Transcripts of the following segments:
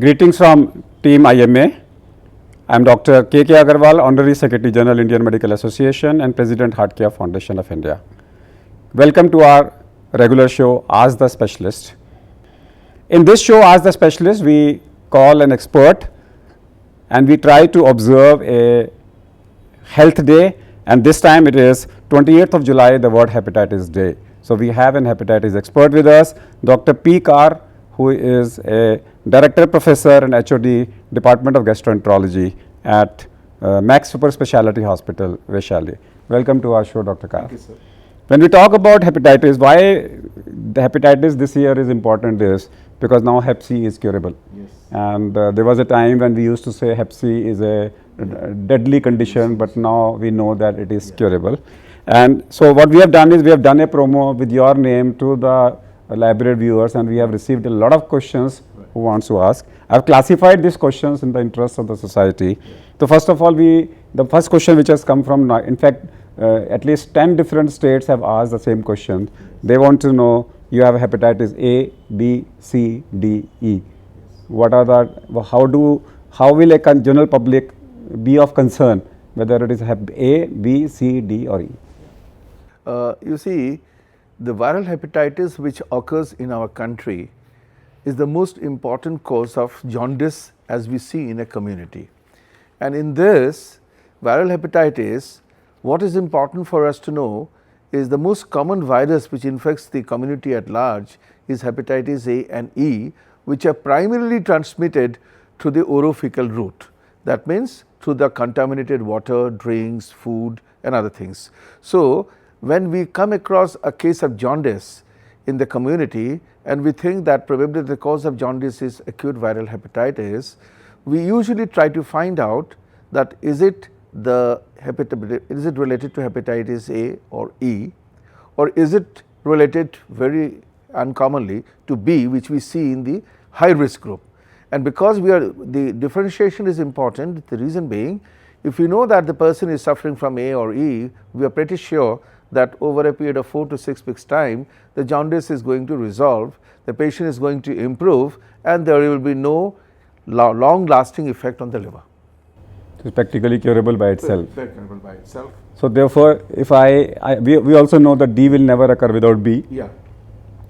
Greetings from Team IMA. I am Dr. K.K. Agarwal, Honorary Secretary General, Indian Medical Association and President Heart Care Foundation of India. Welcome to our regular show, Ask the Specialist. In this show, Ask the Specialist, we call an expert and we try to observe a health day, and this time it is 28th of July, the World Hepatitis Day. So we have an hepatitis expert with us, Dr. P. Kar, who is a Director Professor and HOD, Department of Gastroenterology at Max Super Speciality Hospital, Vaishali. Welcome to our show, Dr. Kar. Thank you, sir. When we talk about hepatitis, why the hepatitis this year is important is because now Hep C is curable. Yes. And there was a time when we used to say Hep C is a deadly condition, but now we know that it is curable. And so what we have done is we have done a promo with your name to the library viewers, and we have received a lot of questions who wants to ask. I have classified these questions in the interest of the society. So first of all, the first question which has come from, in fact, at least 10 different states have asked the same question. They want to know, you have hepatitis A, B, C, D, E. What are the, how will a general public be of concern whether it is Hep A, B, C, D or E? You see, the viral hepatitis which occurs in our country is the most important cause of jaundice as we see in a community. And in this viral hepatitis, what is important for us to know is the most common virus which infects the community at large is hepatitis A and E, which are primarily transmitted through the orophycal route. That means through the contaminated water, drinks, food and other things. So, when we come across a case of jaundice in the community and we think that probably the cause of jaundice is acute viral hepatitis, we usually try to find out that is it related to hepatitis A or E, or is it related very uncommonly to B, which we see in the high risk group. And because the differentiation is important, the reason being, if we know that the person is suffering from A or E, we are pretty sure that over a period of 4 to 6 weeks time, the jaundice is going to resolve, the patient is going to improve, and there will be no long lasting effect on the liver. It is practically curable by itself. Curable by itself. So therefore, if we also know that D will never occur without B. Yeah.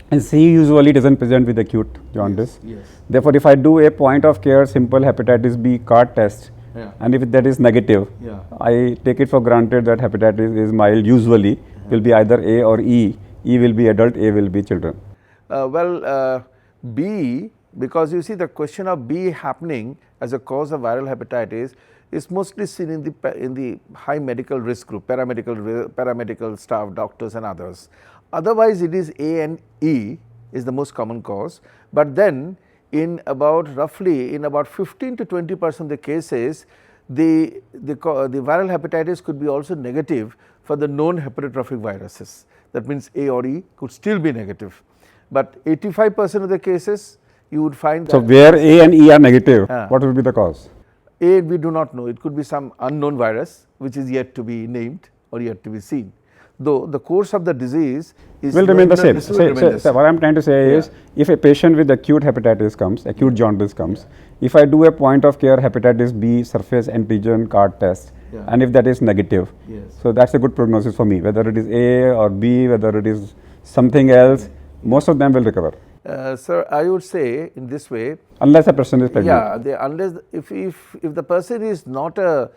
And C usually doesn't present with acute jaundice. Yes. Therefore, if I do a point of care simple hepatitis B card test, and if that is negative, I take it for granted that hepatitis is mild, usually will be either A or E. E will be adult, A will be children. B, because you see the question of B happening as a cause of viral hepatitis is mostly seen in the high medical risk group, paramedical staff, doctors and others. Otherwise, it is A and E is the most common cause, but then in about 15 to 20% of the cases, the viral hepatitis could be also negative for the known hepatotrophic viruses. That means A or E could still be negative, but 85% of the cases you would find that. So where A and E are negative, what will be the cause? A we do not know, it could be some unknown virus which is yet to be named or yet to be seen. Though the course of the disease will remain the same. So what I am trying to say is, if a patient with acute hepatitis comes, acute jaundice comes, if I do a point of care hepatitis B surface antigen card test, and if that is negative, so that's a good prognosis for me, whether it is A or B, whether it is something else, most of them will recover. Sir, I would say in this way, unless a person is pregnant. Yeah, unless if the person is not a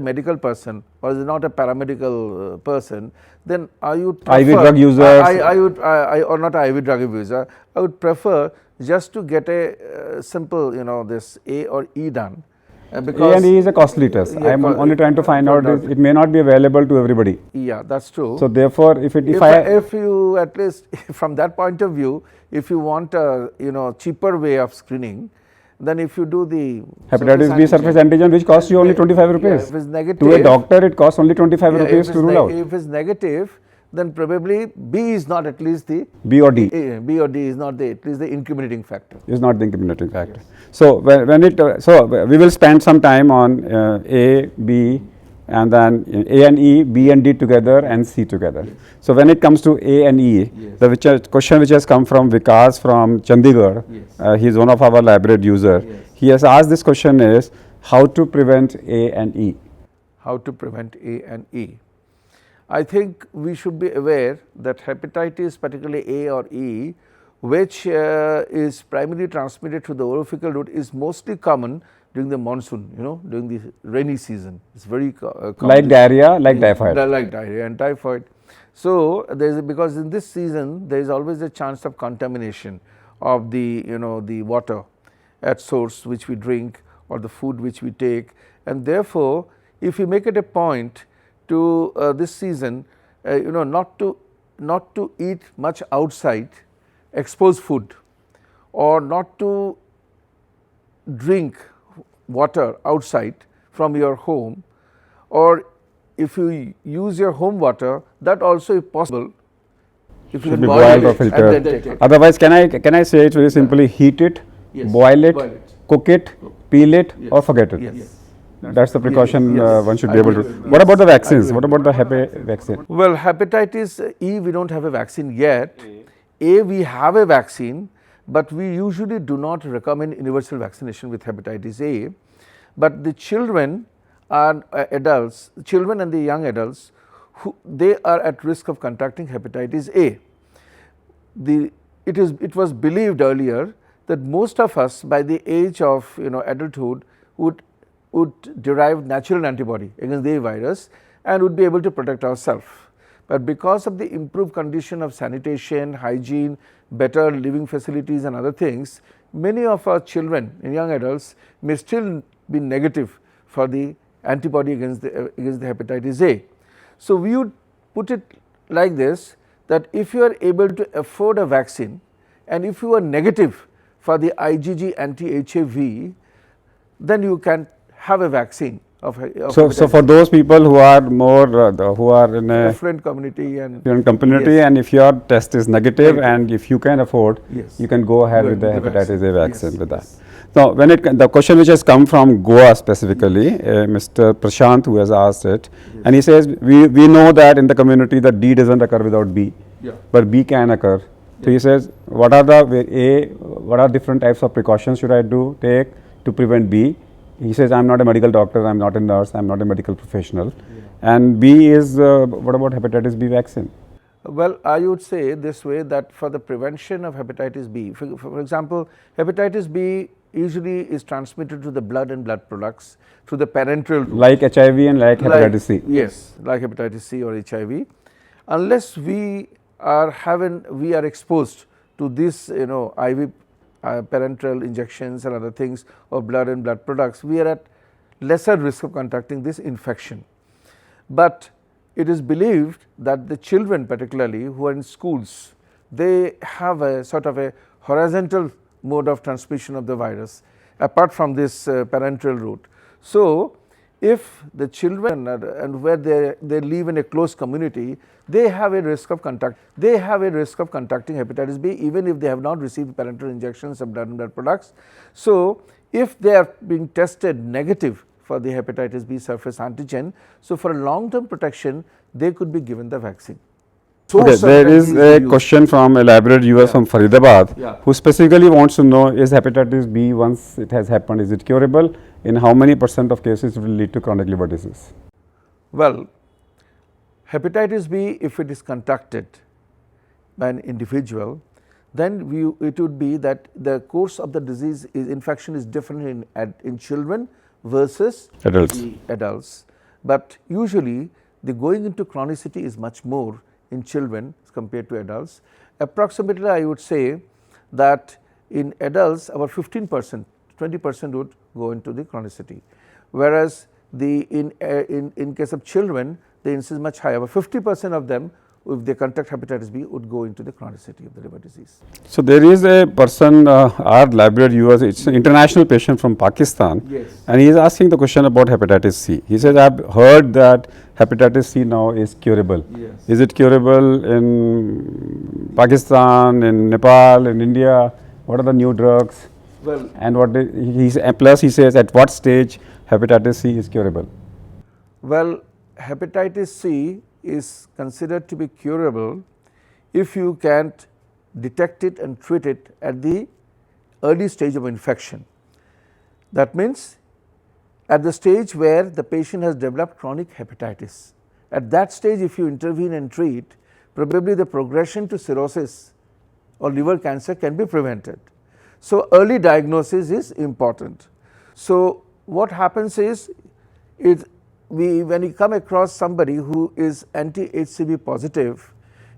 medical person or is not a paramedical person, then I would prefer, IV drug user, or not IV drug user, I would prefer just to get a simple, this A or E done. Because A and E is a costly test. I am only trying to find out it may not be available to everybody. Yeah, that's true. So therefore, if you at least from that point of view, if you want a cheaper way of screening, then if you do the hepatitis B surface antigen, which costs you only 25 rupees. If it's negative, to a doctor it costs only 25 rupees to rule out. If it's negative, then probably B is not at least the B or D. B or D is not at least the incriminating factor. Is not the incriminating factor. So when we will spend some time on A, B, and then A and E, B and D together, and C together. So when it comes to A and E, the question which has come from Vikas from Chandigarh, he is one of our library user. He has asked this question is how to prevent A and E. How to prevent A and E. I think we should be aware that hepatitis, particularly A or E, which is primarily transmitted through the orophycal route, is mostly common during the monsoon, during the rainy season. It's very common. Like diarrhea, like typhoid. Like diarrhea and typhoid. So, because in this season there is always a chance of contamination of the the water at source which we drink or the food which we take, and therefore, if we make it a point to this season not to eat much outside exposed food, or not to drink water outside from your home, or if you use your home water, that also if possible, if you Should can be boil boiled or it and filtered. then take it. Otherwise, can I say it very simply? Heat it, boil it, cook it, peel it, or forget it. Yes. That's the precaution one should be I able to. agree with What about the vaccines? What about the Hep vaccine? Well, hepatitis E, we don't have a vaccine yet. A, we have a vaccine, but we usually do not recommend universal vaccination with hepatitis A. But the children and adults, children and the young adults, they are at risk of contracting hepatitis A. It was believed earlier that most of us by the age of adulthood would derive natural antibody against the A virus and would be able to protect ourselves. But because of the improved condition of sanitation, hygiene, better living facilities and other things, many of our children and young adults may still be negative for the antibody against the hepatitis A. So, we would put it like this, that if you are able to afford a vaccine and if you are negative for the IgG anti-HAV, then you can have a vaccine of So for those people who are more who are in a different community and community, and if your test is negative and if you can afford, Yes. you can go ahead Go with the with the hepatitis A vaccine Yes, with that. yes. Now, when the question which has come from Goa specifically, Mr. Prashant who has asked it, and he says we know that in the community that D doesn't occur without B, but B can occur. So he says, what are different types of precautions should I take to prevent B? He says, I'm not a medical doctor, I'm not a nurse, I'm not a medical professional. And B is, what about hepatitis B vaccine? Well, I would say this way, that for the prevention of hepatitis B, for example, hepatitis B usually is transmitted to the blood and blood products through the parenteral route. Like HIV and like hepatitis C. Yes, like hepatitis C or HIV. Unless we are exposed to this IV parenteral injections and other things of blood and blood products, we are at lesser risk of contracting this infection. But it is believed that the children particularly who are in schools, they have a sort of a horizontal mode of transmission of the virus apart from this parenteral route. So, if the children and where they live in a close community, they have a risk of contracting hepatitis B even if they have not received parenteral injections of blood and blood products. So, if they are being tested negative for the hepatitis B surface antigen, so for long term protection they could be given the vaccine. Okay, there is a question from a library viewer from Faridabad who specifically wants to know, is hepatitis B, once it has happened, is it curable? In how many % of cases it will lead to chronic liver disease? Well, hepatitis B, if it is contracted by an individual, then it would be that the course of the disease infection is different in children versus adults. But usually the going into chronicity is much more in children compared to adults. Approximately I would say that in adults about 15%, 20% would go into the chronicity, whereas in case of children the incidence is much higher, about 50% of them, if they contract hepatitis B, would go into the chronicity of the liver disease. So there is a person, our library viewer, it's an international patient from Pakistan, and he is asking the question about hepatitis C. He says, I've heard that hepatitis C now is curable. Is it curable in Pakistan, in Nepal, in India? What are the new drugs? Well, and plus he says, at what stage hepatitis C is curable? Well, hepatitis C is considered to be curable if you can detect it and treat it at the early stage of infection. That means at the stage where the patient has developed chronic hepatitis. At that stage, if you intervene and treat, probably the progression to cirrhosis or liver cancer can be prevented. So, early diagnosis is important. So, what happens is, when you come across somebody who is anti-HCV positive,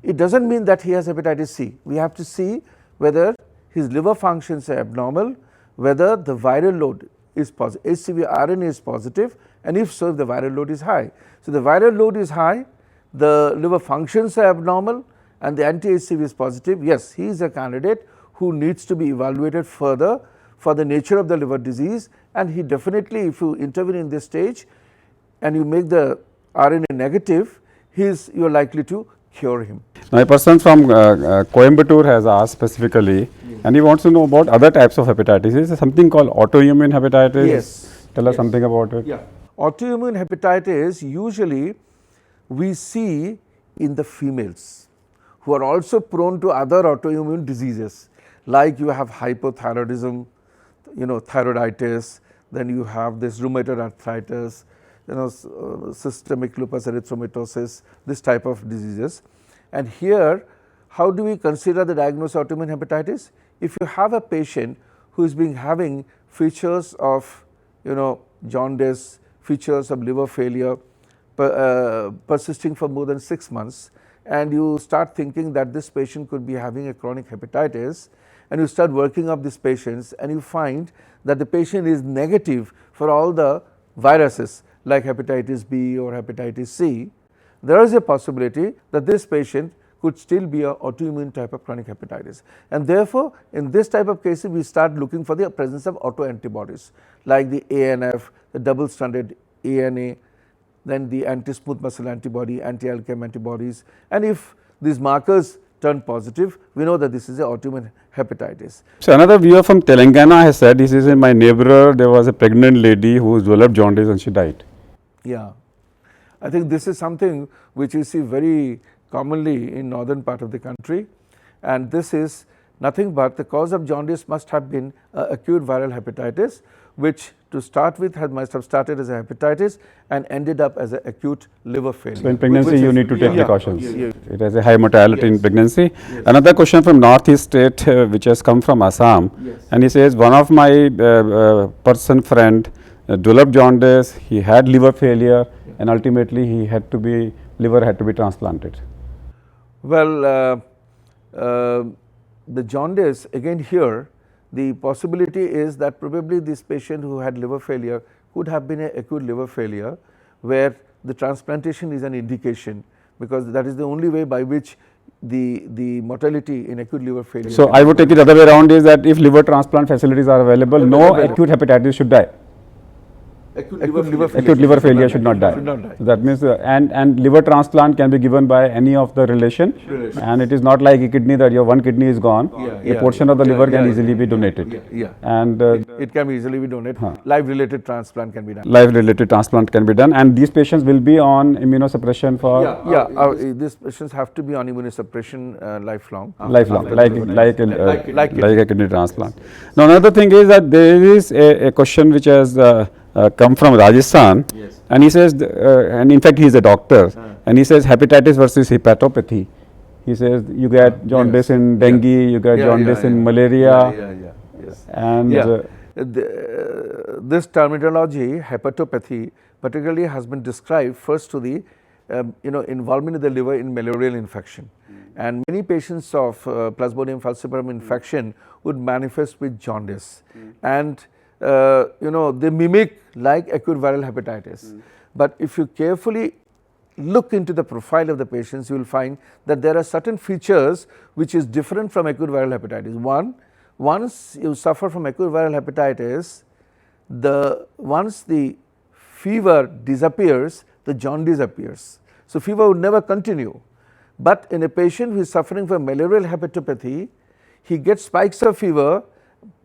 it does not mean that he has hepatitis C. We have to see whether his liver functions are abnormal, whether the viral load is positive, HCV RNA is positive, and if so, if the viral load is high. So, the viral load is high, the liver functions are abnormal, and the anti-HCV is positive. Yes, he is a candidate who needs to be evaluated further for the nature of the liver disease, and he definitely, if you intervene in this stage and you make the RNA negative, you are likely to cure him. Now, a person from Coimbatore has asked specifically, and he wants to know about other types of hepatitis. Is there something called autoimmune hepatitis? Yes. Tell us something about it. Yeah. Autoimmune hepatitis usually we see in the females who are also prone to other autoimmune diseases, like you have hypothyroidism, thyroiditis, then you have this rheumatoid arthritis, systemic lupus erythematosus, this type of diseases. And here, how do we consider the diagnosis of autoimmune hepatitis? If you have a patient who is having features of jaundice, features of liver failure persisting for more than 6 months, and you start thinking that this patient could be having a chronic hepatitis, and you start working up these patients, and you find that the patient is negative for all the viruses like hepatitis B or hepatitis C, there is a possibility that this patient could still be an autoimmune type of chronic hepatitis. And therefore, in this type of cases, we start looking for the presence of autoantibodies like the ANF, the double-stranded ANA, then the anti-smooth muscle antibody, anti-ALKM antibodies, and if these markers turn positive, we know that this is an autoimmune hepatitis. So, another viewer from Telangana has said, this is in my neighbor, there was a pregnant lady who developed jaundice and she died. Yeah, I think this is something which you see very commonly in northern part of the country, and this is nothing but the cause of jaundice must have been acute viral hepatitis, which to start with must have started as a hepatitis and ended up as an acute liver failure. So, in pregnancy you need to take precautions. Yeah. It has a high mortality in pregnancy. Yes. Another question from Northeast state which has come from Assam, and he says one of my person friend developed jaundice, he had liver failure, and ultimately liver had to be transplanted. Well, the jaundice, again here, the possibility is that probably this patient who had liver failure could have been an acute liver failure, where the transplantation is an indication, because that is the only way by which the mortality in acute liver failure. So, I would take it the other way around, is that if liver transplant facilities are available, no acute hepatitis should die. Acute liver failure should not die. So that means and liver transplant can be given by any of the relation, and it is not like a kidney that your one kidney is gone. A portion of the liver can easily be donated. And it can be easily be donated. Live related transplant can be done. Live related transplant can be done, and these patients will be on immunosuppression for these patients have to be on immunosuppression lifelong. Like a kidney transplant. Now another thing is that there is a question which has come from Rajasthan, and he says, and in fact he is a doctor, and he says hepatitis versus hepatopathy. He says you get jaundice in dengue, you get jaundice in malaria, and this terminology hepatopathy particularly has been described first to the involvement of the liver in malarial infection, and many patients of Plasmodium falciparum infection would manifest with jaundice, and they mimic like acute viral hepatitis. But if you carefully look into the profile of the patients, you will find that there are certain features which is different from acute viral hepatitis. One, once you suffer from acute viral hepatitis, once the fever disappears, the jaundice appears. So, fever would never continue. But in a patient who is suffering from malarial hepatopathy, he gets spikes of fever,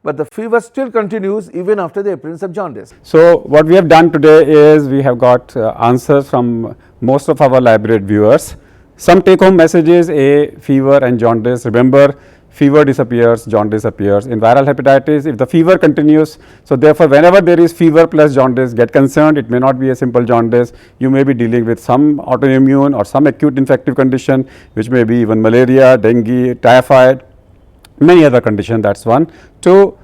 but the fever still continues even after the appearance of jaundice. So, what we have done today is we have got answers from most of our library viewers. Some take home messages: A, fever and jaundice. Remember, fever disappears, jaundice appears. In viral hepatitis, if the fever continues, so therefore, whenever there is fever plus jaundice, get concerned. It may not be a simple jaundice. You may be dealing with some autoimmune or some acute infective condition, which may be even malaria, dengue, typhoid, many other conditions. That's one. Two,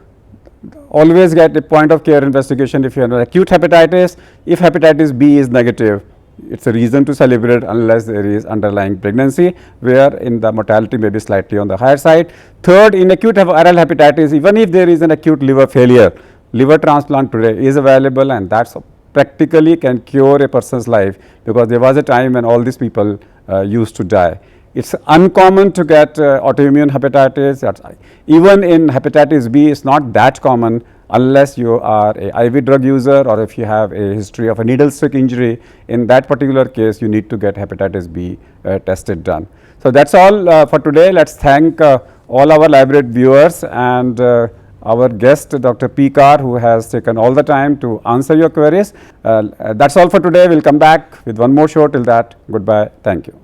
always get a point of care investigation if you have an acute hepatitis. If hepatitis B is negative, it's a reason to celebrate unless there is underlying pregnancy, wherein the mortality may be slightly on the higher side. Third, in acute viral hepatitis, even if there is an acute liver failure, liver transplant today is available, and that's practically can cure a person's life, because there was a time when all these people used to die. It's uncommon to get autoimmune hepatitis. Even in hepatitis B, it's not that common unless you are a IV drug user or if you have a history of a needle stick injury. In that particular case, you need to get hepatitis B tested done. So that's all for today. Let's thank all our library viewers and our guest, Dr. P. Kar, who has taken all the time to answer your queries. That's all for today. We'll come back with one more show. Till that, goodbye. Thank you.